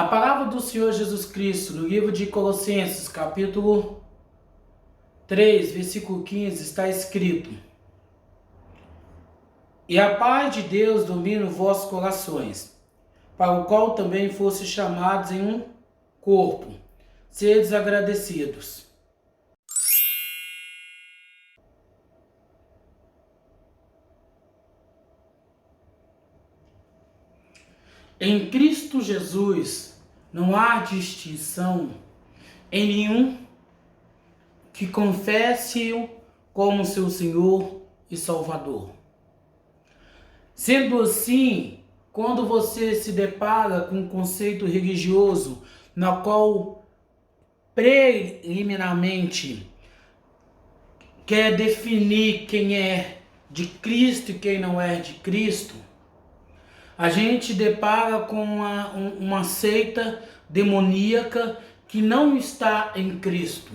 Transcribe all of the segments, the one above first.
A palavra do Senhor Jesus Cristo, no livro de Colossenses, capítulo 3, versículo 15, está escrito: E a paz de Deus domina os vossos corações, para o qual também fosse chamados em um corpo. Sedes agradecidos. Em Cristo Jesus não há distinção em nenhum que confesse-o como seu Senhor e Salvador. Sendo assim, quando você se depara com um conceito religioso na qual preliminarmente quer definir quem é de Cristo e quem não é de Cristo, a gente depara com uma seita demoníaca que não está em Cristo.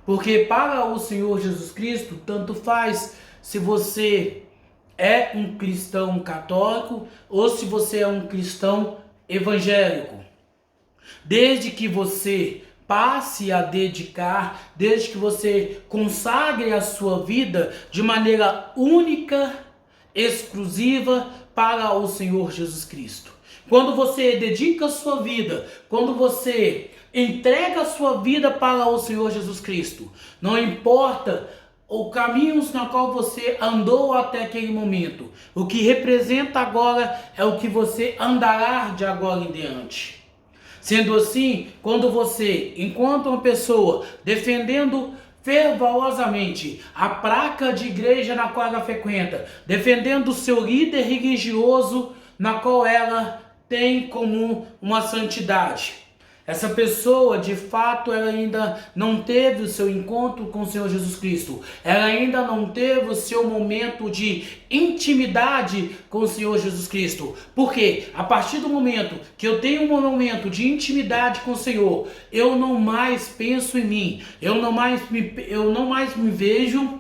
Porque para o Senhor Jesus Cristo, tanto faz se você é um cristão católico ou se você é um cristão evangélico. Desde que você passe a dedicar, desde que você consagre a sua vida de maneira única, exclusiva para o Senhor Jesus Cristo. Quando você dedica a sua vida, quando você entrega a sua vida para o Senhor Jesus Cristo, não importa os caminhos na qual você andou até aquele momento, o que representa agora é o que você andará de agora em diante. Sendo assim, quando você, enquanto uma pessoa defendendo fervorosamente a placa de igreja na qual ela frequenta, defendendo o seu líder religioso na qual ela tem como uma santidade, essa pessoa, de fato, ela ainda não teve o seu encontro com o Senhor Jesus Cristo. Ela ainda não teve o seu momento de intimidade com o Senhor Jesus Cristo. Porque a partir do momento que eu tenho um momento de intimidade com o Senhor, eu não mais penso em mim. Eu não mais me vejo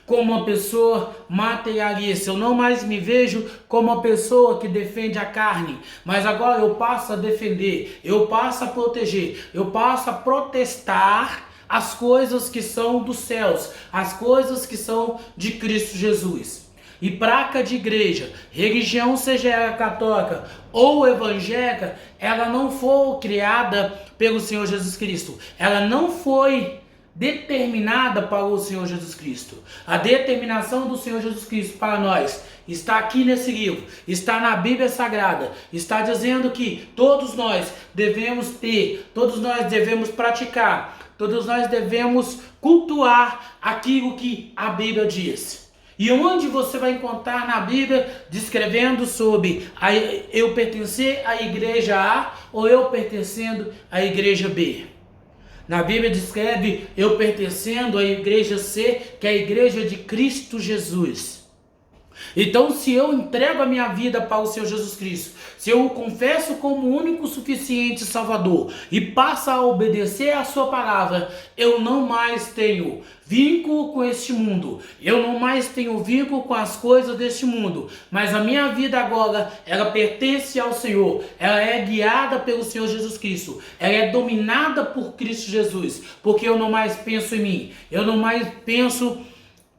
como uma pessoa materialista, eu não mais me vejo como uma pessoa que defende a carne, mas agora eu passo a defender, eu passo a proteger, eu passo a protestar as coisas que são dos céus, as coisas que são de Cristo Jesus. E placa de igreja, religião, seja ela católica ou evangélica, ela não foi criada pelo Senhor Jesus Cristo, ela não foi determinada para o Senhor Jesus Cristo. A determinação do Senhor Jesus Cristo para nós está aqui nesse livro, está na Bíblia Sagrada, está dizendo que todos nós devemos ter, todos nós devemos praticar, todos nós devemos cultuar aquilo que a Bíblia diz. E onde você vai encontrar na Bíblia descrevendo sobre eu pertencer à igreja A ou eu pertencendo à igreja B? Na Bíblia descreve eu pertencendo à igreja C, que é a igreja de Cristo Jesus. Então, se eu entrego a minha vida para o Senhor Jesus Cristo, se eu o confesso como o único suficiente Salvador e passo a obedecer a sua palavra, eu não mais tenho vínculo com este mundo, eu não mais tenho vínculo com as coisas deste mundo, mas a minha vida agora, ela pertence ao Senhor, ela é guiada pelo Senhor Jesus Cristo, ela é dominada por Cristo Jesus, porque eu não mais penso em mim, eu não mais penso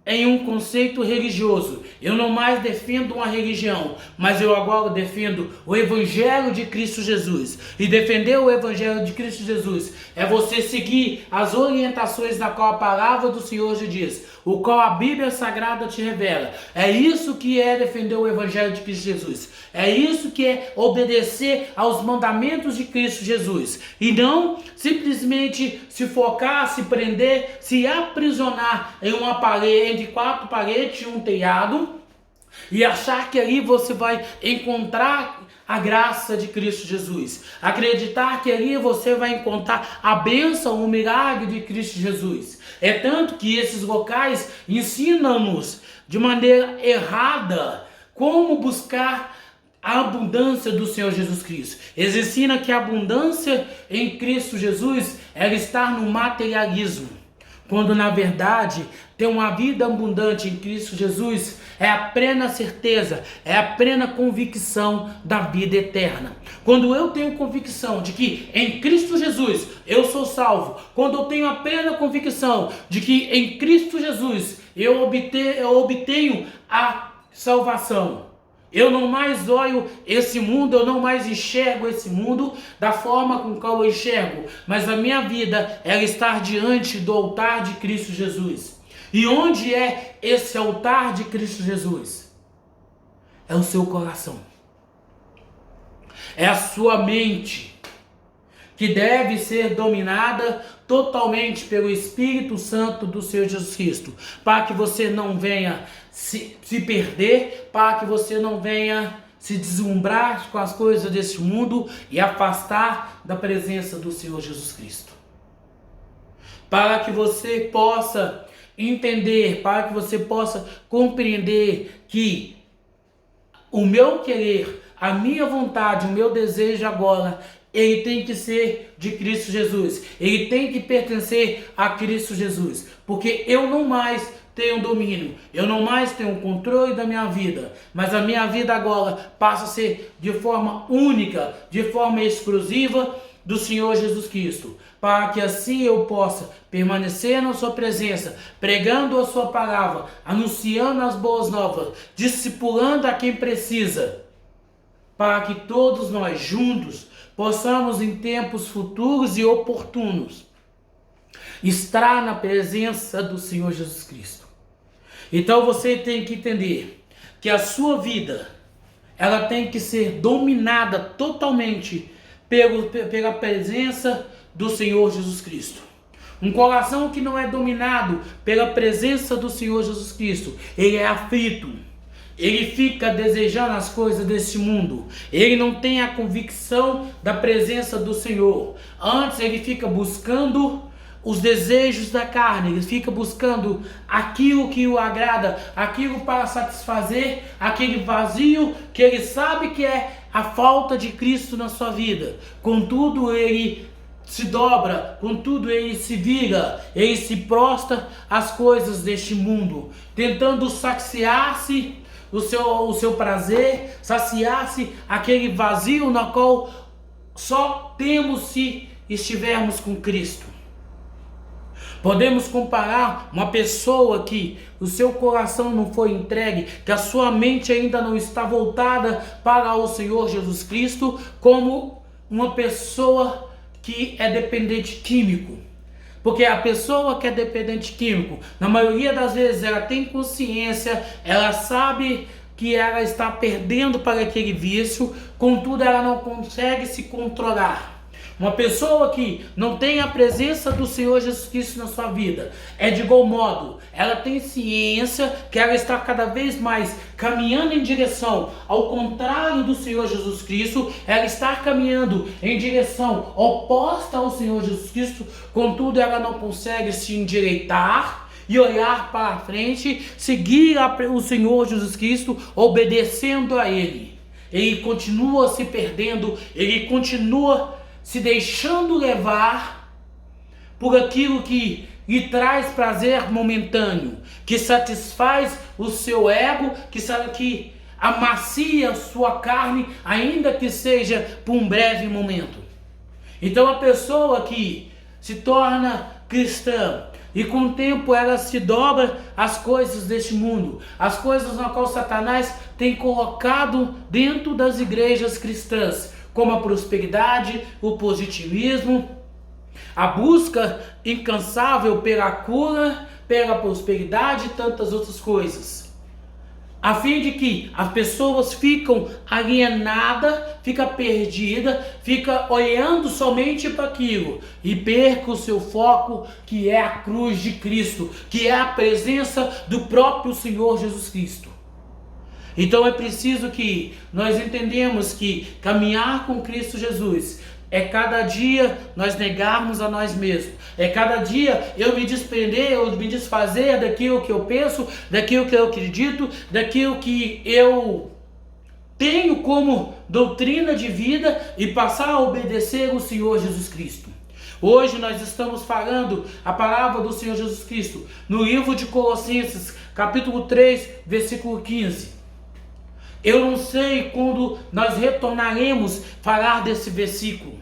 em um conceito religioso, eu não mais defendo uma religião, mas eu agora defendo o Evangelho de Cristo Jesus. E defender o Evangelho de Cristo Jesus é você seguir as orientações na qual a palavra do Senhor te diz, o qual a Bíblia Sagrada te revela. É isso que é defender o Evangelho de Cristo Jesus. É isso que é obedecer aos mandamentos de Cristo Jesus. E não simplesmente se focar, se prender, se aprisionar em uma parede, entre quatro paredes e um telhado, e achar que ali você vai encontrar a graça de Cristo Jesus. Acreditar que ali você vai encontrar a bênção, o milagre de Cristo Jesus. É tanto que esses locais ensinam-nos de maneira errada como buscar a abundância do Senhor Jesus Cristo. Eles ensinam que a abundância em Cristo Jesus ela está no materialismo. quando na verdade ter uma vida abundante em Cristo Jesus é a plena certeza, é a plena convicção da vida eterna. Quando eu tenho convicção de que em Cristo Jesus eu sou salvo, quando eu tenho a plena convicção de que em Cristo Jesus eu obtenho a salvação, eu não mais olho esse mundo, eu não mais enxergo esse mundo da forma com qual eu enxergo, mas a minha vida é estar diante do altar de Cristo Jesus. E onde é esse altar de Cristo Jesus? É o seu coração. É a sua mente, que deve ser dominada totalmente pelo Espírito Santo do Senhor Jesus Cristo, para que você não venha se perder, para que você não venha se deslumbrar com as coisas deste mundo e afastar da presença do Senhor Jesus Cristo. Para que você possa entender, para que você possa compreender que o meu querer, a minha vontade, o meu desejo agora, ele tem que ser de Cristo Jesus. Ele tem que pertencer a Cristo Jesus. Porque eu não mais tenho domínio, eu não mais tenho controle da minha vida, mas a minha vida agora passa a ser de forma única, de forma exclusiva do Senhor Jesus Cristo, para que assim eu possa permanecer na sua presença, pregando a sua palavra, anunciando as boas novas, discipulando a quem precisa, para que todos nós juntos possamos em tempos futuros e oportunos estar na presença do Senhor Jesus Cristo. Então você tem que entender que a sua vida, ela tem que ser dominada totalmente pela presença do Senhor Jesus Cristo. Um coração que não é dominado pela presença do Senhor Jesus Cristo, ele é aflito, ele fica desejando as coisas desse mundo, ele não tem a convicção da presença do Senhor. Antes ele fica buscando os desejos da carne, ele fica buscando aquilo que o agrada, aquilo para satisfazer aquele vazio que ele sabe que é a falta de Cristo na sua vida. Contudo, ele se dobra, contudo ele se vira, ele se prostra às coisas deste mundo, tentando saciar-se o seu prazer, saciar-se aquele vazio na qual só temos se estivermos com Cristo. Podemos comparar uma pessoa que o seu coração não foi entregue, que a sua mente ainda não está voltada para o Senhor Jesus Cristo, como uma pessoa que é dependente químico. Porque a pessoa que é dependente químico, na maioria das vezes ela tem consciência, ela sabe que ela está perdendo para aquele vício, contudo ela não consegue se controlar. Uma pessoa que não tem a presença do Senhor Jesus Cristo na sua vida, é de igual modo, ela tem ciência que ela está cada vez mais caminhando em direção ao contrário do Senhor Jesus Cristo, ela está caminhando em direção oposta ao Senhor Jesus Cristo, contudo ela não consegue se endireitar e olhar para frente, seguir o Senhor Jesus Cristo, obedecendo a Ele. Ele continua se perdendo, ele continua se deixando levar por aquilo que lhe traz prazer momentâneo, que satisfaz o seu ego, que amacia a sua carne, ainda que seja por um breve momento. Então a pessoa que se torna cristã e com o tempo ela se dobra às coisas deste mundo, as coisas na qual Satanás tem colocado dentro das igrejas cristãs, como a prosperidade, o positivismo, a busca incansável pela cura, pela prosperidade e tantas outras coisas, a fim de que as pessoas ficam alienadas, ficam perdidas, ficam olhando somente para aquilo e percam o seu foco, que é a cruz de Cristo, que é a presença do próprio Senhor Jesus Cristo. Então é preciso que nós entendemos que caminhar com Cristo Jesus é cada dia nós negarmos a nós mesmos. É cada dia eu me desprender, eu me desfazer daquilo que eu penso, daquilo que eu acredito, daquilo que eu tenho como doutrina de vida e passar a obedecer o Senhor Jesus Cristo. Hoje nós estamos falando a palavra do Senhor Jesus Cristo no livro de Colossenses, capítulo 3, versículo 15. Eu não sei quando nós retornaremos falar desse versículo.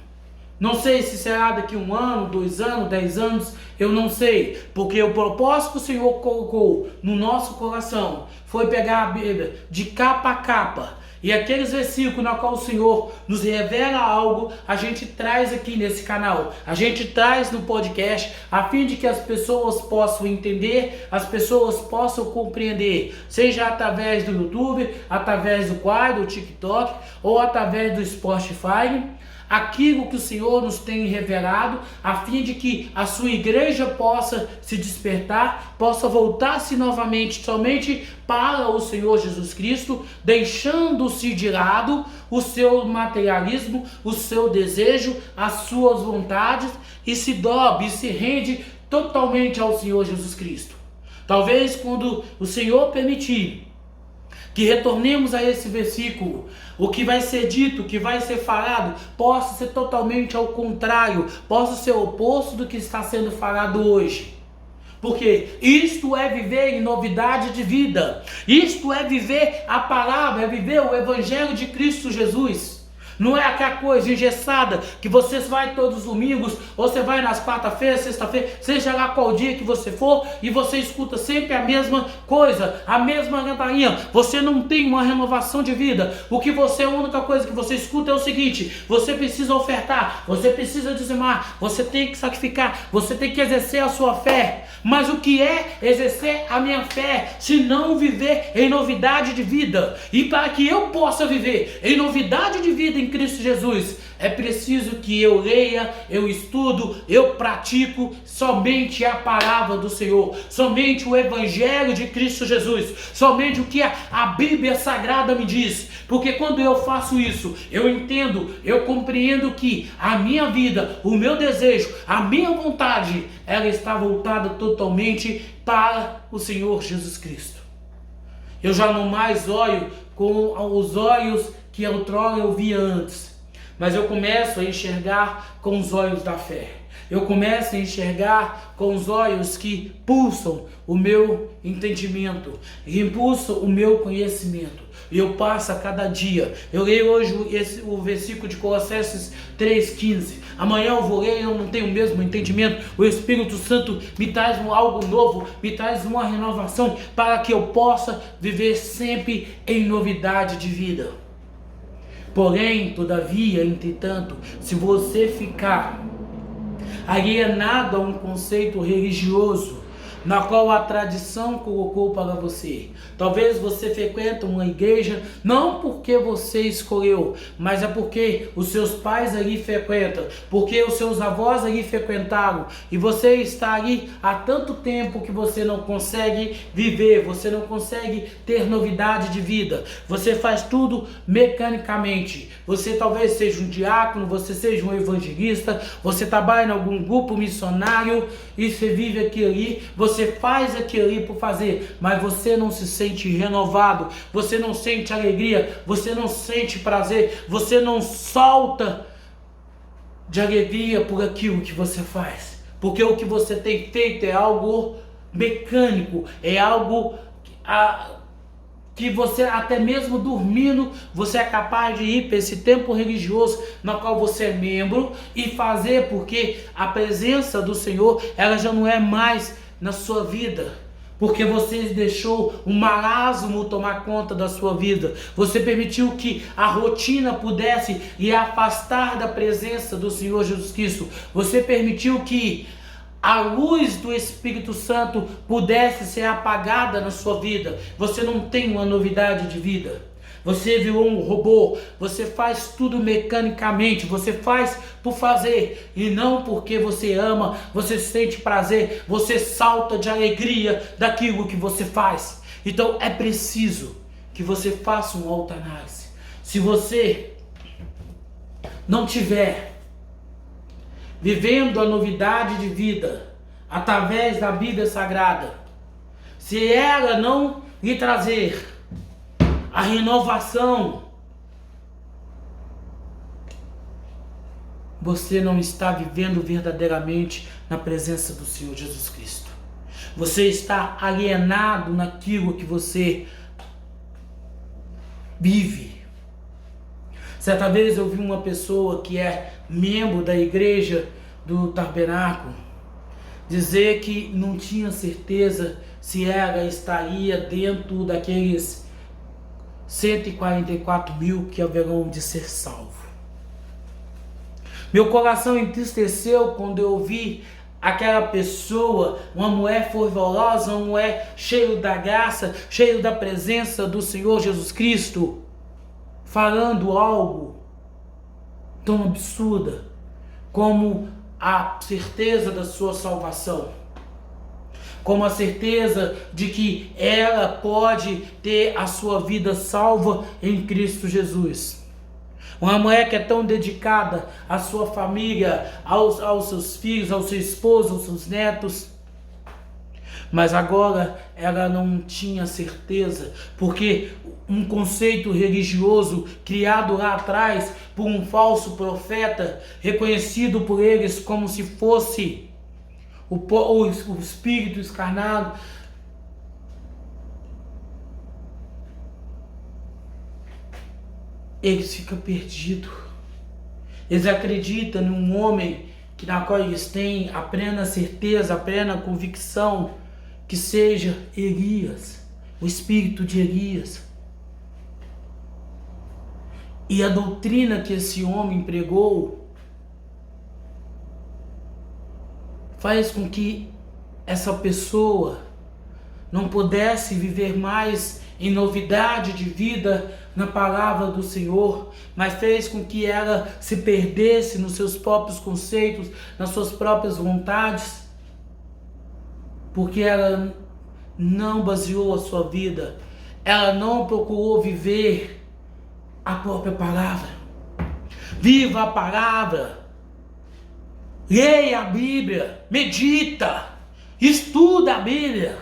Não sei se será daqui 1 ano, 2 anos, 10 anos, eu não sei. Porque o propósito que o Senhor colocou no nosso coração foi pegar a Bíblia de capa a capa. E aqueles versículos na qual o Senhor nos revela algo, a gente traz aqui nesse canal. A gente traz no podcast, a fim de que as pessoas possam entender, as pessoas possam compreender. Seja através do YouTube, através do quadro, do TikTok, ou através do Spotify. Aquilo que o Senhor nos tem revelado, a fim de que a sua igreja possa se despertar, possa voltar-se novamente somente para o Senhor Jesus Cristo, deixando-se de lado o seu materialismo, o seu desejo, as suas vontades, e se dobre, e se rende totalmente ao Senhor Jesus Cristo. Talvez quando o Senhor permitir que retornemos a esse versículo, o que vai ser dito, o que vai ser falado, possa ser totalmente ao contrário, possa ser o oposto do que está sendo falado hoje. Porque isto é viver em novidade de vida, isto é viver a palavra, é viver o Evangelho de Cristo Jesus. Não é aquela coisa engessada que você vai todos os domingos, ou você vai nas quarta-feira, sexta-feira, seja lá qual dia que você for, e você escuta sempre a mesma coisa, a mesma ladainha. Você não tem uma renovação de vida. A única coisa que você escuta é o seguinte: você precisa ofertar, você precisa dizimar, você tem que sacrificar, você tem que exercer a sua fé. Mas o que é exercer a minha fé, se não viver em novidade de vida? E para que eu possa viver em novidade de vida em Cristo Jesus, é preciso que eu leia, eu estudo, eu pratico somente a palavra do Senhor, somente o Evangelho de Cristo Jesus, somente o que a Bíblia Sagrada me diz. Porque quando eu faço isso, eu entendo, eu compreendo que a minha vida, o meu desejo, a minha vontade, ela está voltada totalmente para o Senhor Jesus Cristo. Eu já não mais olho com os olhos que outrora eu via antes, mas eu começo a enxergar com os olhos da fé. Eu começo a enxergar com os olhos que pulsam o meu entendimento, e impulsam o meu conhecimento. E eu passo a cada dia. Eu leio hoje o versículo de Colossenses 3,15. Amanhã eu vou ler e eu não tenho o mesmo entendimento. O Espírito Santo me traz algo novo, me traz uma renovação para que eu possa viver sempre em novidade de vida. Porém, todavia, entretanto, se você ficar alienado a um conceito religioso, na qual a tradição colocou para você. Talvez você frequenta uma igreja não porque você escolheu, mas é porque os seus pais ali frequentam, porque os seus avós ali frequentaram, e você está ali há tanto tempo que você não consegue viver, você não consegue ter novidade de vida, você faz tudo mecanicamente. Você talvez seja um diácono, você seja um evangelista, você trabalha em algum grupo missionário e você vive aquilo ali, você faz aquilo ali por fazer, mas você não se sente renovado, você não sente alegria, você não sente prazer, você não solta de alegria por aquilo que você faz, porque o que você tem feito é algo mecânico, é algo que você até mesmo dormindo, você é capaz de ir para esse templo religioso no qual você é membro e fazer, porque a presença do Senhor, ela já não é mais na sua vida, porque você deixou o marasmo tomar conta da sua vida, você permitiu que a rotina pudesse lhe afastar da presença do Senhor Jesus Cristo, você permitiu que a luz do Espírito Santo pudesse ser apagada na sua vida. Você não tem uma novidade de vida. Você virou um robô. Você faz tudo mecanicamente. Você faz por fazer e não porque você ama. Você sente prazer. Você salta de alegria daquilo que você faz. Então é preciso que você faça uma autoanálise. Se você não tiver vivendo a novidade de vida através da Bíblia Sagrada, se ela não lhe trazer a renovação, você não está vivendo verdadeiramente na presença do Senhor Jesus Cristo. Você está alienado naquilo que você vive. Certa vez eu vi uma pessoa que é membro da igreja do Tabernáculo dizer que não tinha certeza se ela estaria dentro daqueles 144 mil que haverão de ser salvos. Meu coração entristeceu quando eu vi aquela pessoa, uma mulher fervorosa, uma mulher cheia da graça, cheia da presença do Senhor Jesus Cristo, falando algo tão absurda como a certeza da sua salvação, como a certeza de que ela pode ter a sua vida salva em Cristo Jesus. Uma mulher que é tão dedicada à sua família, aos seus filhos, ao seu esposo, aos seus netos. Mas agora ela não tinha certeza, porque um conceito religioso criado lá atrás por um falso profeta, reconhecido por eles como se fosse o espírito escarnado, eles ficam perdidos. Eles acreditam num homem na qual eles têm a plena certeza, a plena convicção que seja Elias, o espírito de Elias. E a doutrina que esse homem pregou faz com que essa pessoa não pudesse viver mais em novidade de vida na palavra do Senhor, mas fez com que ela se perdesse nos seus próprios conceitos, nas suas próprias vontades, porque ela não baseou a sua vida, ela não procurou viver a própria palavra. Viva a palavra, leia a Bíblia, medita, estuda a Bíblia,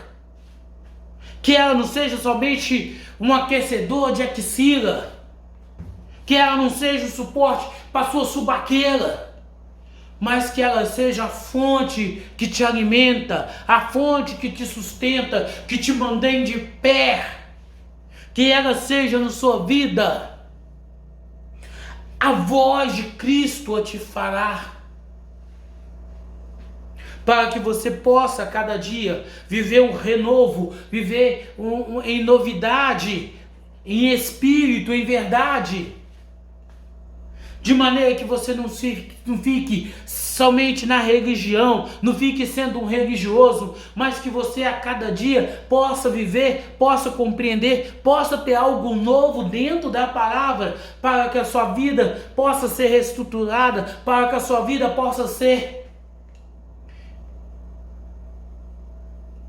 que ela não seja somente um aquecedor de axila, que ela não seja o suporte para sua subaqueira, mas que ela seja a fonte que te alimenta, a fonte que te sustenta, que te mantém de pé, que ela seja na sua vida a voz de Cristo a te falar, para que você possa cada dia viver um renovo, viver em novidade, em espírito, em verdade, de maneira que você não fique somente na religião, não fique sendo um religioso, mas que você a cada dia possa viver, possa compreender, possa ter algo novo dentro da palavra, para que a sua vida possa ser reestruturada, para que a sua vida possa ser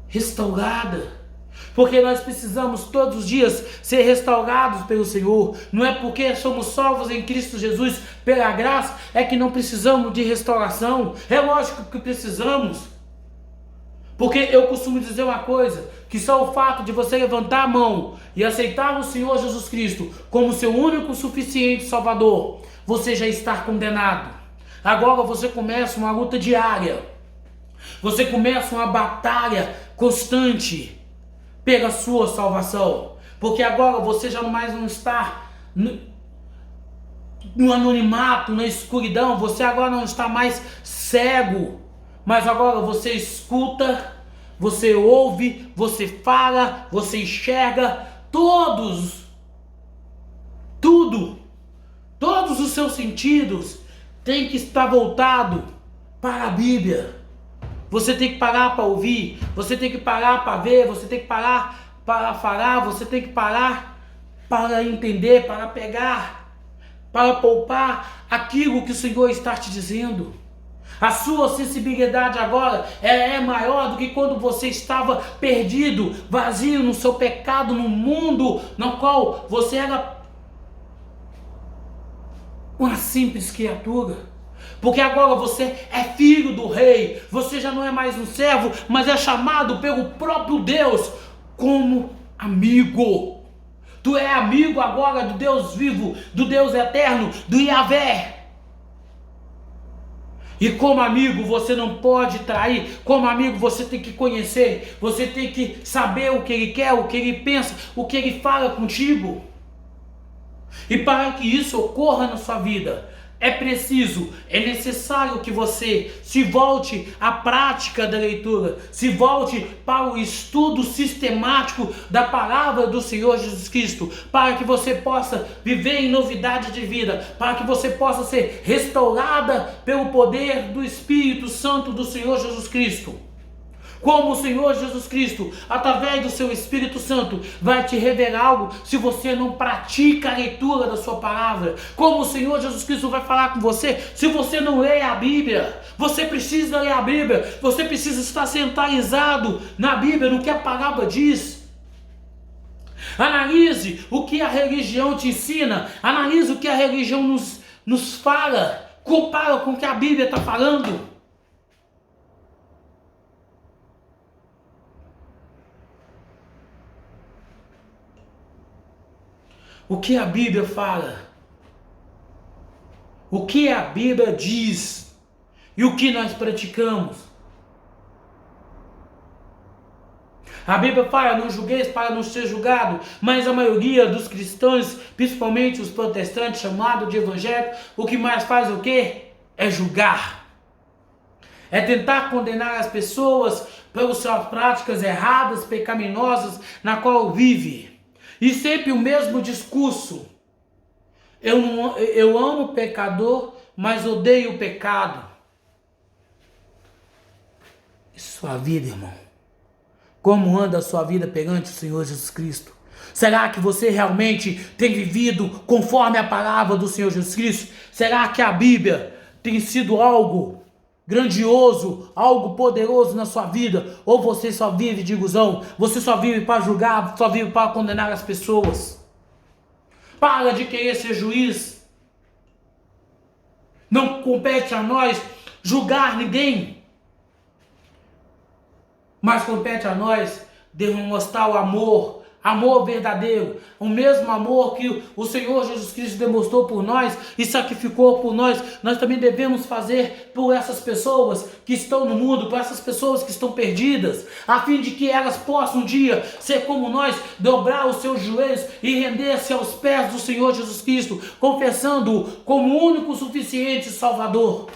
restaurada. Porque nós precisamos todos os dias ser restaurados pelo Senhor. Não é porque somos salvos em Cristo Jesus pela graça é que não precisamos de restauração. É lógico que precisamos. Porque eu costumo dizer uma coisa, que só o fato de você levantar a mão e aceitar o Senhor Jesus Cristo como seu único suficiente Salvador, você já está condenado. Agora você começa uma luta diária. Você começa uma batalha constante pela sua salvação, porque agora você já mais não está no anonimato, na escuridão, você agora não está mais cego, mas agora você escuta, você ouve, você fala, você enxerga, todos os seus sentidos têm que estar voltado para a Bíblia. Você tem que parar para ouvir, você tem que parar para ver, você tem que parar para falar, você tem que parar para entender, para pegar, para poupar aquilo que o Senhor está te dizendo. A sua sensibilidade agora é maior do que quando você estava perdido, vazio no seu pecado, no mundo no qual você era uma simples criatura. Porque agora você é filho do rei, você já não é mais um servo, mas é chamado pelo próprio Deus como amigo. Tu é amigo agora do Deus vivo, do Deus eterno, do Yahvé. E como amigo você não pode trair, como amigo você tem que conhecer, você tem que saber o que ele quer, o que ele pensa, o que ele fala contigo. E para que isso ocorra na sua vida, é necessário que você se volte à prática da leitura, se volte para o estudo sistemático da palavra do Senhor Jesus Cristo, para que você possa viver em novidade de vida, para que você possa ser restaurada pelo poder do Espírito Santo do Senhor Jesus Cristo. Como o Senhor Jesus Cristo, através do seu Espírito Santo, vai te revelar algo se você não pratica a leitura da sua palavra. Como o Senhor Jesus Cristo vai falar com você se você não lê a Bíblia. Você precisa ler a Bíblia, você precisa estar centralizado na Bíblia, no que a palavra diz. Analise o que a religião te ensina, analise o que a religião nos fala, compara com o que a Bíblia está falando. O que a Bíblia fala, o que a Bíblia diz e o que nós praticamos. A Bíblia fala, não julgueis para não ser julgado, mas a maioria dos cristãos, principalmente os protestantes chamados de evangélicos, o que mais faz o quê? É julgar. É tentar condenar as pessoas pelas suas práticas erradas, pecaminosas, na qual vive. E sempre o mesmo discurso. Eu amo o pecador, mas odeio o pecado. E sua vida, irmão? Como anda a sua vida perante o Senhor Jesus Cristo? Será que você realmente tem vivido conforme a palavra do Senhor Jesus Cristo? Será que a Bíblia tem sido algo grandioso, algo poderoso na sua vida? Ou você só vive de ilusão? Você só vive para julgar, só vive para condenar as pessoas? Para de querer ser juiz. Não compete a nós julgar ninguém, mas compete a nós demonstrar o amor verdadeiro, o mesmo amor que o Senhor Jesus Cristo demonstrou por nós e sacrificou por nós. Nós também devemos fazer por essas pessoas que estão no mundo, por essas pessoas que estão perdidas, a fim de que elas possam um dia ser como nós, dobrar os seus joelhos e render-se aos pés do Senhor Jesus Cristo, confessando-o como o único suficiente Salvador.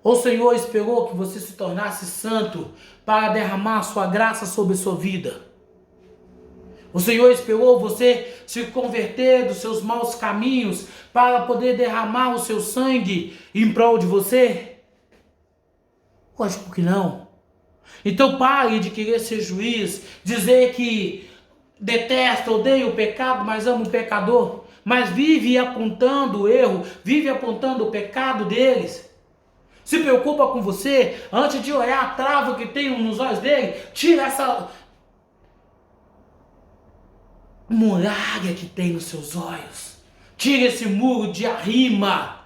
O Senhor esperou que você se tornasse santo para derramar sua graça sobre a sua vida. O Senhor esperou você se converter dos seus maus caminhos para poder derramar o seu sangue em prol de você? Lógico que não. Então pare de querer ser juiz, dizer que detesta, odeia o pecado, mas ama o pecador, mas vive apontando o erro, vive apontando o pecado deles. Se preocupa com você, antes de olhar a trava que tem nos olhos dele, tira essa muralha que tem nos seus olhos. Tira esse muro de arrima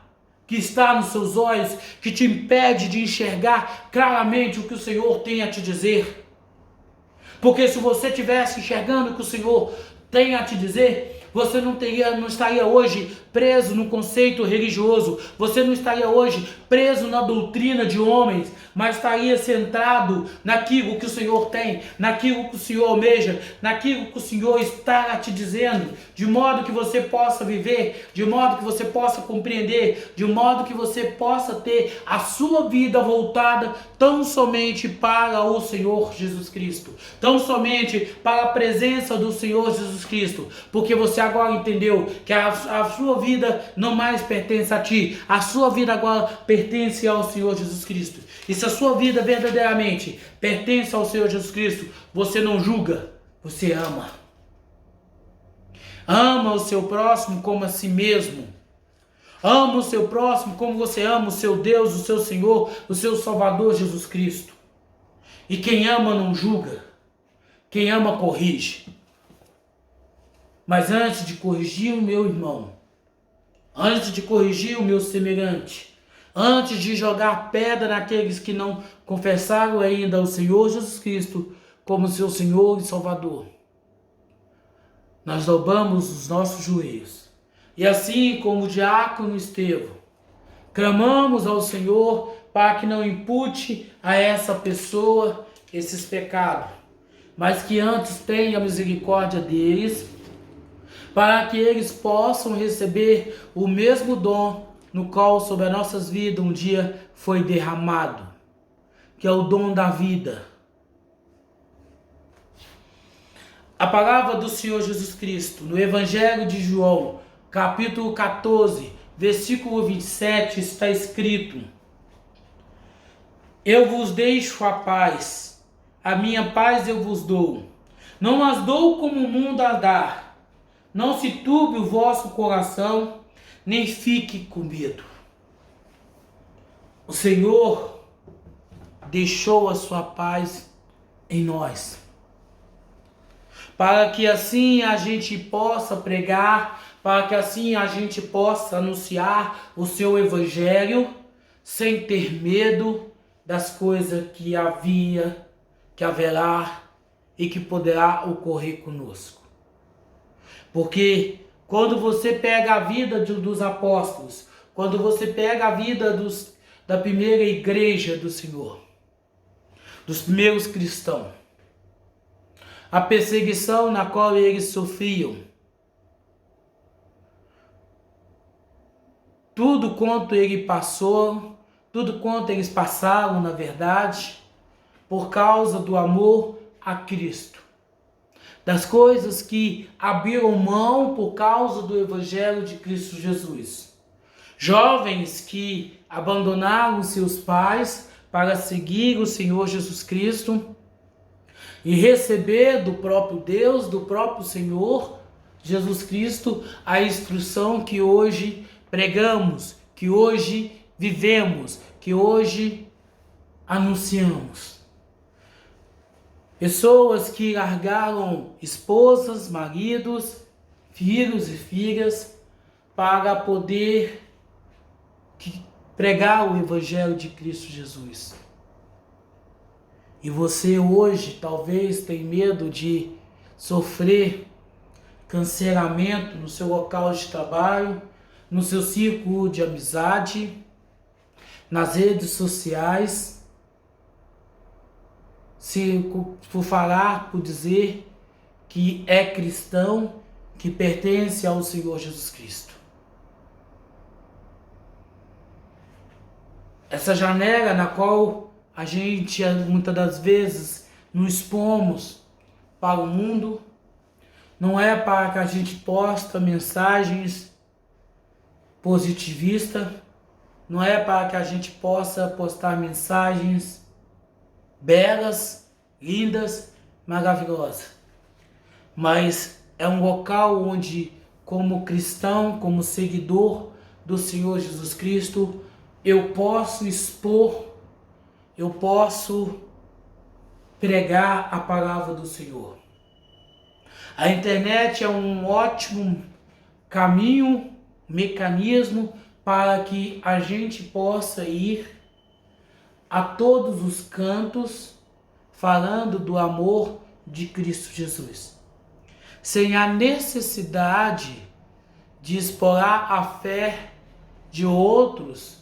que está nos seus olhos, que te impede de enxergar claramente o que o Senhor tem a te dizer. Porque se você estivesse enxergando o que o Senhor tem a te dizer, você não estaria hoje preso no conceito religioso, você não estaria hoje preso na doutrina de homens, mas estaria centrado naquilo que o Senhor tem, naquilo que o Senhor almeja, naquilo que o Senhor está te dizendo, de modo que você possa viver, de modo que você possa compreender, de modo que você possa ter a sua vida voltada tão somente para o Senhor Jesus Cristo, tão somente para a presença do Senhor Jesus Cristo, porque você agora entendeu que a sua vida não mais pertence a ti, a sua vida agora pertence ao Senhor Jesus Cristo. E se a sua vida verdadeiramente pertence ao Senhor Jesus Cristo, você não julga, você ama. Ama o seu próximo como a si mesmo. Ama o seu próximo como você ama o seu Deus, o seu Senhor, o seu Salvador Jesus Cristo. E quem ama não julga, quem ama corrige. Mas antes de corrigir o meu irmão, antes de corrigir o meu semelhante, antes de jogar pedra naqueles que não confessaram ainda o Senhor Jesus Cristo como seu Senhor e Salvador, nós dobramos os nossos joelhos E assim como o diácono Estevão, clamamos ao Senhor para que não impute a essa pessoa esses pecados, mas que antes tenha misericórdia deles, para que eles possam receber o mesmo dom no qual sobre as nossas vidas um dia foi derramado, que é o dom da vida. A palavra do Senhor Jesus Cristo, no Evangelho de João, capítulo 14, versículo 27, está escrito: Eu vos deixo a paz, a minha paz eu vos dou. Não as dou como o mundo a dá. Não se turbe o vosso coração, nem fique com medo. O Senhor deixou a sua paz em nós, para que assim a gente possa pregar, para que assim a gente possa anunciar o seu evangelho, sem ter medo das coisas que havia, que haverá e que poderá ocorrer conosco. Porque quando você pega a vida dos apóstolos, quando você pega a vida da primeira igreja do Senhor, dos primeiros cristãos, a perseguição na qual eles sofriam, tudo quanto ele passou, tudo quanto eles passaram, na verdade, por causa do amor a Cristo. Das coisas que abriram mão por causa do Evangelho de Cristo Jesus. Jovens que abandonaram seus pais para seguir o Senhor Jesus Cristo e receber do próprio Deus, do próprio Senhor Jesus Cristo, a instrução que hoje pregamos, que hoje vivemos, que hoje anunciamos. Pessoas que largaram esposas, maridos, filhos e filhas para poder pregar o Evangelho de Cristo Jesus. E você hoje talvez tem medo de sofrer cancelamento no seu local de trabalho, no seu círculo de amizade, nas redes sociais, se por falar, por dizer que é cristão, que pertence ao Senhor Jesus Cristo. Essa janela na qual a gente muitas das vezes nos expomos para o mundo, não é para que a gente posta mensagens positivistas, não é para que a gente possa postar mensagens belas, lindas, maravilhosas. Mas é um local onde, como cristão, como seguidor do Senhor Jesus Cristo, eu posso expor, eu posso pregar a palavra do Senhor. A internet é um ótimo caminho, mecanismo para que a gente possa ir a todos os cantos falando do amor de Cristo Jesus, sem a necessidade de explorar a fé de outros,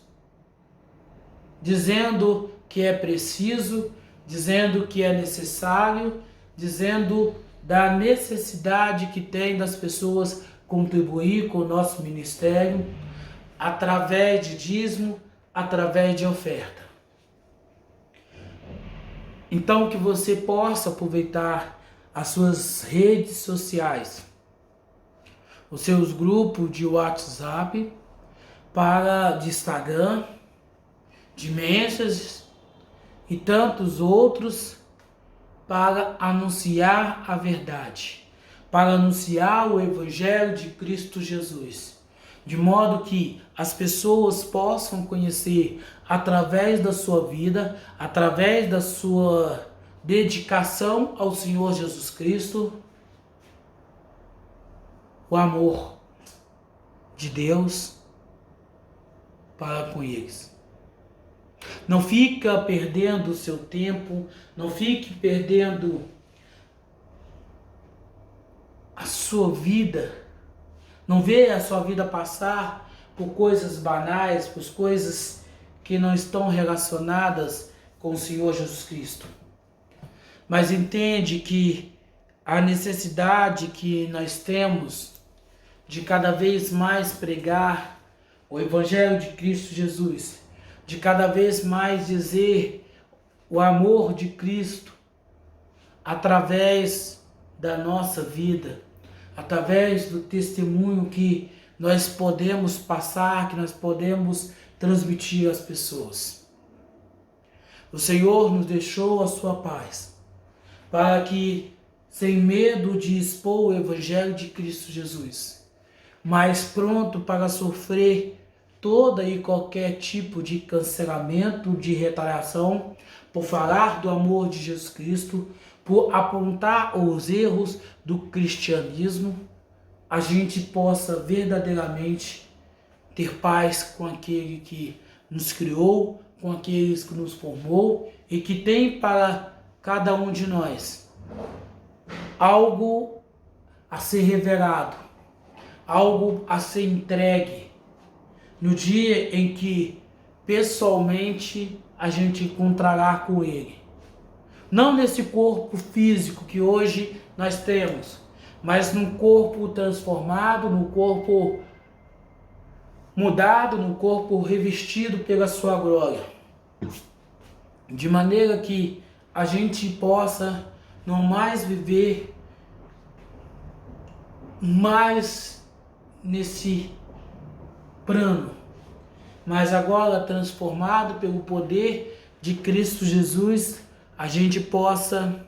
dizendo que é preciso, dizendo que é necessário, dizendo da necessidade que tem das pessoas contribuir com o nosso ministério através de dízimo, através de oferta. Então que você possa aproveitar as suas redes sociais, os seus grupos de WhatsApp, de Instagram, de mensagens e tantos outros, para anunciar a verdade, para anunciar o Evangelho de Cristo Jesus, de modo que as pessoas possam conhecer através da sua vida, através da sua dedicação ao Senhor Jesus Cristo, o amor de Deus para com eles. Não fica perdendo o seu tempo, não fique perdendo a sua vida Não vê a sua vida passar por coisas banais, por coisas que não estão relacionadas com o Senhor Jesus Cristo. Mas entende que a necessidade que nós temos de cada vez mais pregar o Evangelho de Cristo Jesus, de cada vez mais dizer o amor de Cristo através da nossa vida, através do testemunho que nós podemos passar, que nós podemos transmitir às pessoas. O Senhor nos deixou a sua paz, para que, sem medo de expor o Evangelho de Cristo Jesus, mas pronto para sofrer toda e qualquer tipo de cancelamento, de retaliação, por falar do amor de Jesus Cristo, por apontar os erros do cristianismo, a gente possa verdadeiramente ter paz com aquele que nos criou, com aqueles que nos formou e que tem para cada um de nós algo a ser revelado, algo a ser entregue no dia em que pessoalmente a gente encontrará com Ele. Não nesse corpo físico que hoje nós temos, mas num corpo transformado, num corpo mudado, num corpo revestido pela sua glória. De maneira que a gente possa não mais viver mais nesse plano, mas agora transformado pelo poder de Cristo Jesus, a gente possa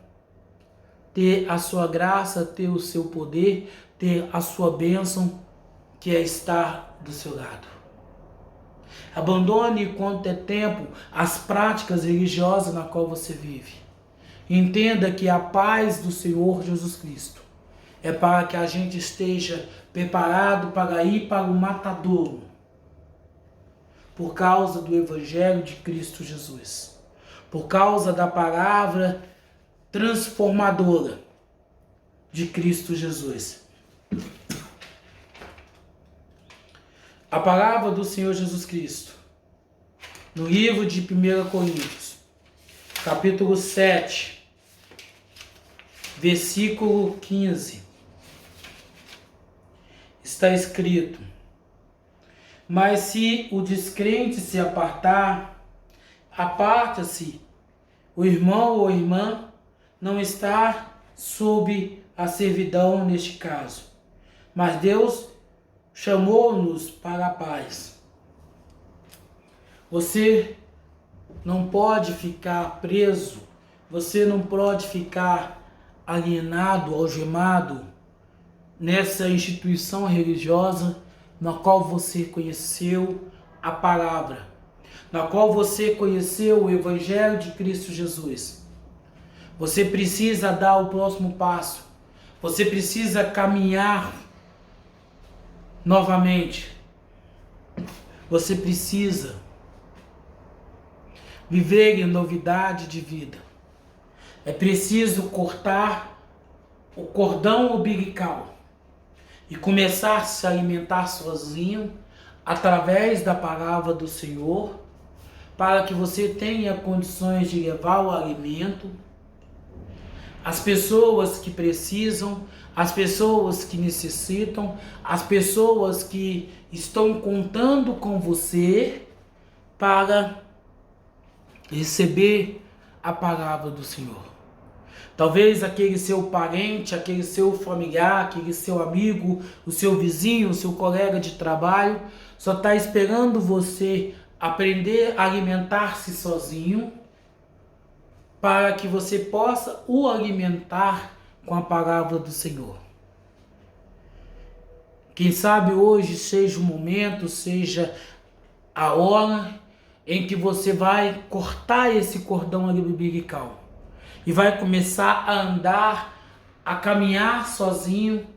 ter a sua graça, ter o seu poder, ter a sua bênção, que é estar do seu lado. Abandone, enquanto é tempo, as práticas religiosas na qual você vive. Entenda que a paz do Senhor Jesus Cristo é para que a gente esteja preparado para ir para o matadouro, por causa do Evangelho de Cristo Jesus, por causa da palavra transformadora de Cristo Jesus. A palavra do Senhor Jesus Cristo, no livro de 1 Coríntios, capítulo 7, versículo 15, está escrito: mas se o descrente se apartar, aparta-se. O irmão ou irmã não está sob a servidão neste caso, mas Deus chamou-nos para a paz. Você não pode ficar preso, você não pode ficar alienado, algemado nessa instituição religiosa na qual você conheceu a palavra, na qual você conheceu o Evangelho de Cristo Jesus. Você precisa dar o próximo passo, você precisa caminhar novamente, você precisa viver em novidade de vida. É preciso cortar o cordão umbilical e começar a se alimentar sozinho através da palavra do Senhor, para que você tenha condições de levar o alimento às pessoas que precisam, às pessoas que necessitam, às pessoas que estão contando com você para receber a palavra do Senhor. Talvez aquele seu parente, aquele seu familiar, aquele seu amigo, o seu vizinho, o seu colega de trabalho, só está esperando você aprender a alimentar-se sozinho, para que você possa o alimentar com a palavra do Senhor. Quem sabe hoje seja o momento, seja a hora em que você vai cortar esse cordão umbilical e vai começar a andar, a caminhar sozinho,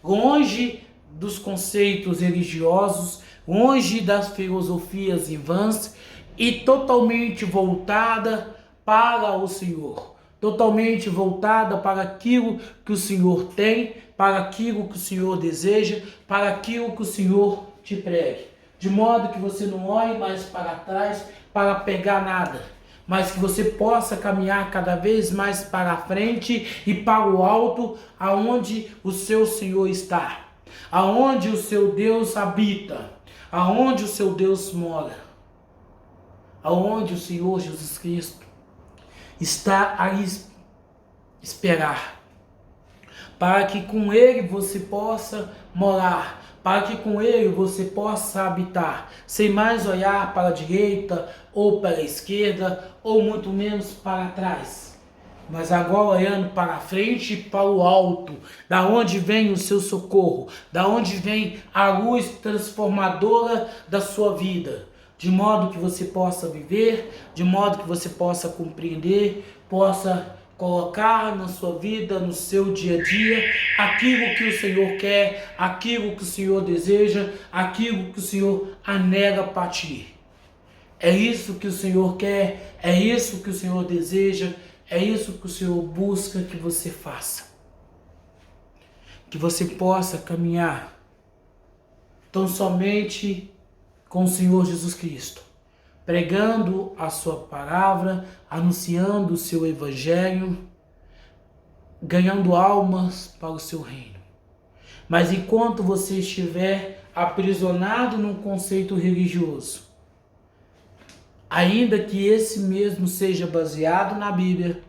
longe dos conceitos religiosos, longe das filosofias vãs e totalmente voltada para o Senhor, totalmente voltada para aquilo que o Senhor tem, para aquilo que o Senhor deseja, para aquilo que o Senhor te pregue. De modo que você não olhe mais para trás para pegar nada, mas que você possa caminhar cada vez mais para a frente e para o alto, aonde o seu Senhor está, aonde o seu Deus habita, aonde o seu Deus mora, aonde o Senhor Jesus Cristo está a esperar, para que com Ele você possa morar, para que com Ele você possa habitar, sem mais olhar para a direita ou para a esquerda, ou muito menos para trás, mas agora olhando para a frente e para o alto, da onde vem o seu socorro, da onde vem a luz transformadora da sua vida, de modo que você possa viver, de modo que você possa compreender, possa colocar na sua vida, no seu dia a dia, aquilo que o Senhor quer, aquilo que o Senhor deseja, aquilo que o Senhor anela para ti. É isso que o Senhor quer, é isso que o Senhor deseja, é isso que o Senhor busca que você faça. Que você possa caminhar tão somente com o Senhor Jesus Cristo, pregando a sua palavra, anunciando o seu evangelho, ganhando almas para o seu reino. Mas enquanto você estiver aprisionado num conceito religioso, ainda que esse mesmo seja baseado na Bíblia,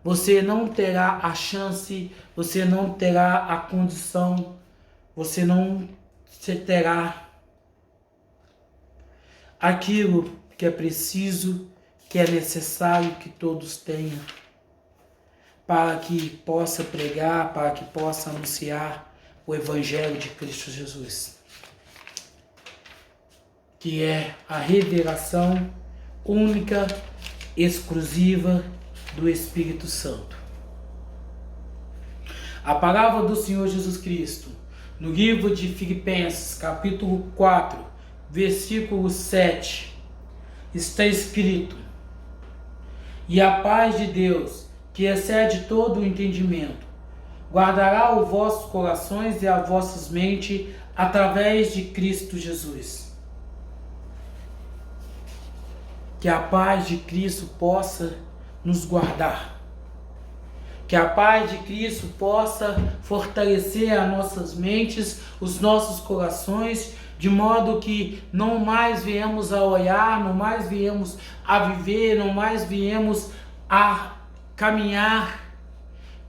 você não terá a chance, você não terá a condição, você não terá aquilo que é preciso, que é necessário que todos tenham, para que possa pregar, para que possa anunciar o Evangelho de Cristo Jesus, que é a revelação única, exclusiva do Espírito Santo. A palavra do Senhor Jesus Cristo, no livro de Filipenses, capítulo 4, versículo 7, está escrito: e a paz de Deus, que excede todo o entendimento, guardará os vossos corações e as vossas mentes através de Cristo Jesus. Que a paz de Cristo possa nos guardar. Que a paz de Cristo possa fortalecer as nossas mentes, os nossos corações, de modo que não mais viemos a olhar, não mais viemos a viver, não mais viemos a caminhar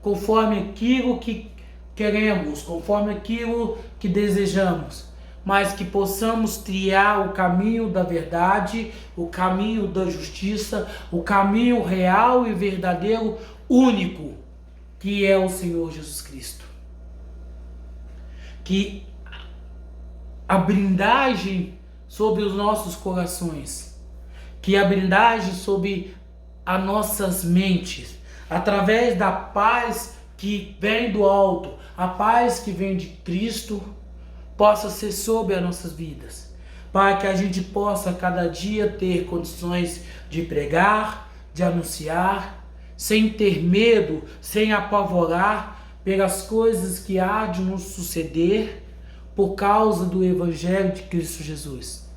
conforme aquilo que queremos, conforme aquilo que desejamos, mas que possamos trilhar o caminho da verdade, o caminho da justiça, o caminho real e verdadeiro, único, que é o Senhor Jesus Cristo. Que a blindagem sobre os nossos corações, que a blindagem sobre as nossas mentes, através da paz que vem do alto, a paz que vem de Cristo, possa ser sobre as nossas vidas, para que a gente possa cada dia ter condições de pregar, de anunciar, sem ter medo, sem apavorar pelas coisas que há de nos suceder por causa do Evangelho de Cristo Jesus,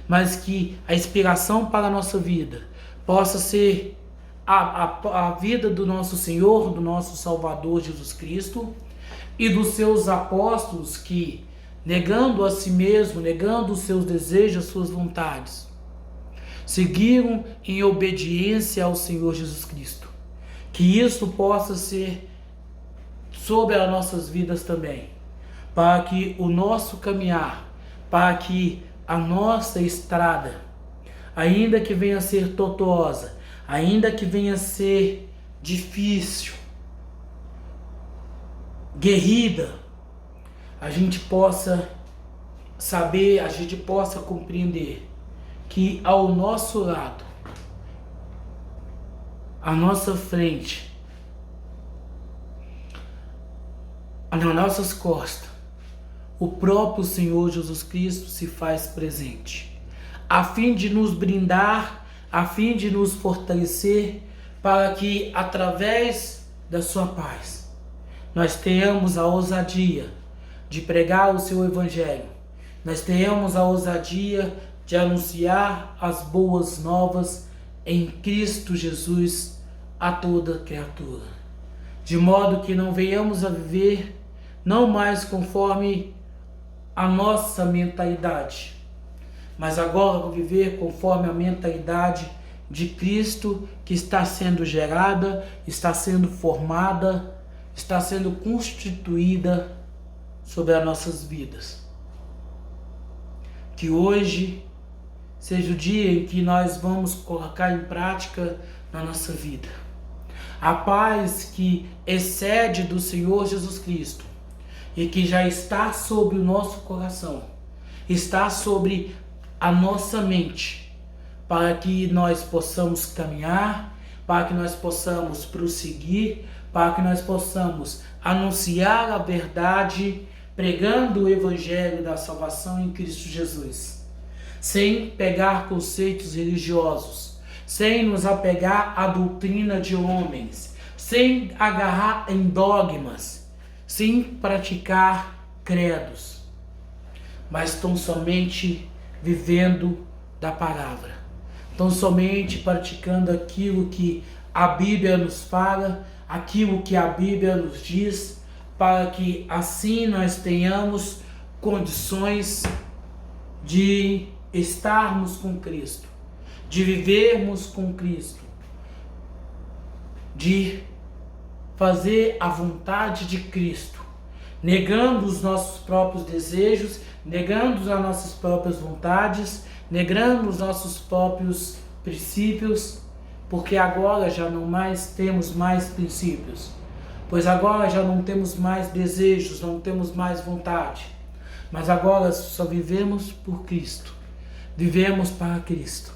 mas que a inspiração para a nossa vida possa ser a vida do nosso Senhor, do nosso Salvador Jesus Cristo e dos seus apóstolos que, negando a si mesmo, negando os seus desejos, as suas vontades, seguiram em obediência ao Senhor Jesus Cristo. Que isso possa ser sobre as nossas vidas também, para que o nosso caminhar, para que a nossa estrada, ainda que venha a ser tortuosa, ainda que venha a ser difícil, guerrida, a gente possa saber, a gente possa compreender que ao nosso lado, à nossa frente, nas nossas costas, o próprio Senhor Jesus Cristo se faz presente, a fim de nos brindar, a fim de nos fortalecer para que através da sua paz nós tenhamos a ousadia de pregar o seu evangelho, nós tenhamos a ousadia de anunciar as boas novas em Cristo Jesus a toda criatura, de modo que não venhamos a viver não mais conforme a nossa mentalidade, mas agora viver conforme a mentalidade de Cristo, que está sendo gerada, está sendo formada, está sendo constituída sobre as nossas vidas. Que hoje seja o dia em que nós vamos colocar em prática na nossa vida a paz que excede do Senhor Jesus Cristo e que já está sobre o nosso coração, está sobre a nossa mente, para que nós possamos caminhar, para que nós possamos prosseguir, para que nós possamos anunciar a verdade, pregando o evangelho da salvação em Cristo Jesus, sem pegar conceitos religiosos, sem nos apegar à doutrina de homens, sem agarrar em dogmas, sem praticar credos, mas tão somente vivendo da palavra, tão somente praticando aquilo que a Bíblia nos fala, aquilo que a Bíblia nos diz, para que assim nós tenhamos condições de estarmos com Cristo, de vivermos com Cristo, de fazer a vontade de Cristo, negando os nossos próprios desejos, negando as nossas próprias vontades, negando os nossos próprios princípios, porque agora já não mais temos mais princípios, pois agora já não temos mais desejos, não temos mais vontade, mas agora só vivemos por Cristo, vivemos para Cristo,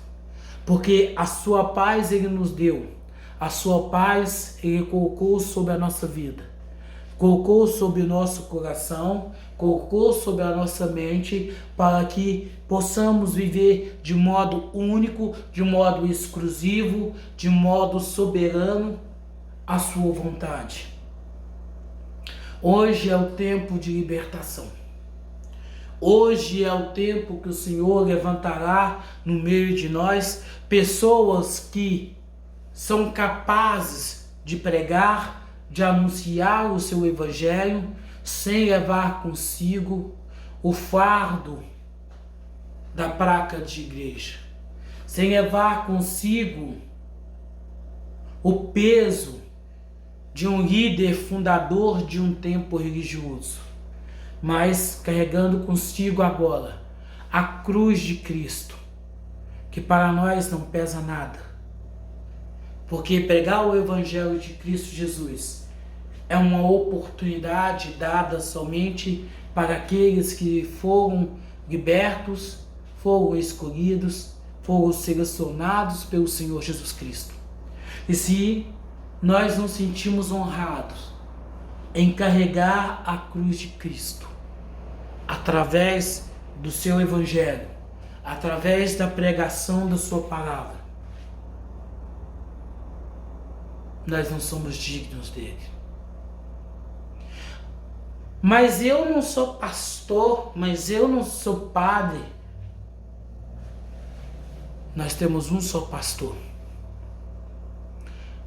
porque a sua paz Ele nos deu, a sua paz Ele colocou sobre a nossa vida, colocou sobre o nosso coração, colocou sobre a nossa mente, para que possamos viver de modo único, de modo exclusivo, de modo soberano a sua vontade. Hoje é o tempo de libertação. Hoje é o tempo que o Senhor levantará no meio de nós pessoas que são capazes de pregar, de anunciar o seu evangelho, sem levar consigo o fardo da placa de igreja, sem levar consigo o peso de um líder fundador de um templo religioso, mas carregando consigo agora a cruz de Cristo, que para nós não pesa nada, porque pregar o evangelho de Cristo Jesus é uma oportunidade dada somente para aqueles que foram libertos, foram escolhidos, foram selecionados pelo Senhor Jesus Cristo. E se nós nos sentimos honrados em carregar a cruz de Cristo, através do seu evangelho, através da pregação da sua palavra, nós não somos dignos dele. Mas eu não sou pastor, mas eu não sou padre. Nós temos um só pastor.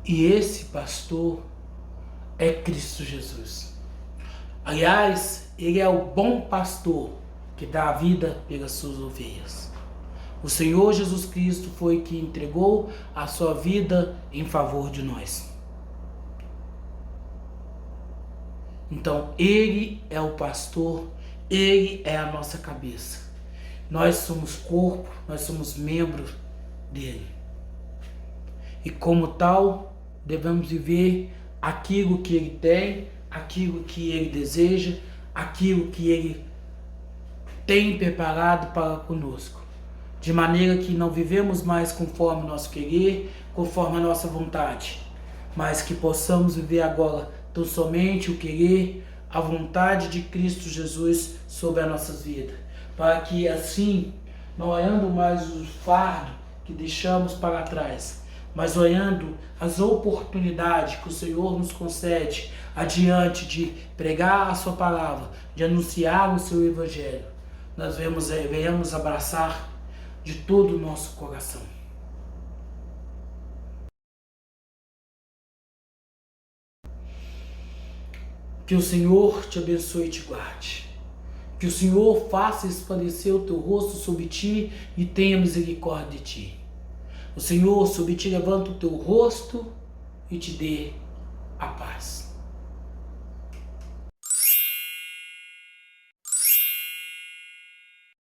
E esse pastor é Cristo Jesus. Aliás, ele é o bom pastor que dá a vida pelas suas ovelhas. O Senhor Jesus Cristo foi que entregou a sua vida em favor de nós. Então, Ele é o pastor, Ele é a nossa cabeça. Nós somos corpo, nós somos membros dele. E como tal, devemos viver aquilo que Ele tem, aquilo que Ele deseja, aquilo que Ele tem preparado para conosco. De maneira que não vivemos mais conforme o nosso querer, conforme a nossa vontade, mas que possamos viver agora tão somente o querer, a vontade de Cristo Jesus sobre as nossas vidas, para que assim, não olhando mais o fardo que deixamos para trás, mas olhando as oportunidades que o Senhor nos concede adiante de pregar a sua palavra, de anunciar o seu evangelho, nós venhamos abraçar de todo o nosso coração. Que o Senhor te abençoe e te guarde. Que o Senhor faça resplandecer o teu rosto sobre ti e tenha misericórdia de ti. O Senhor sobre ti levanta o teu rosto e te dê a paz.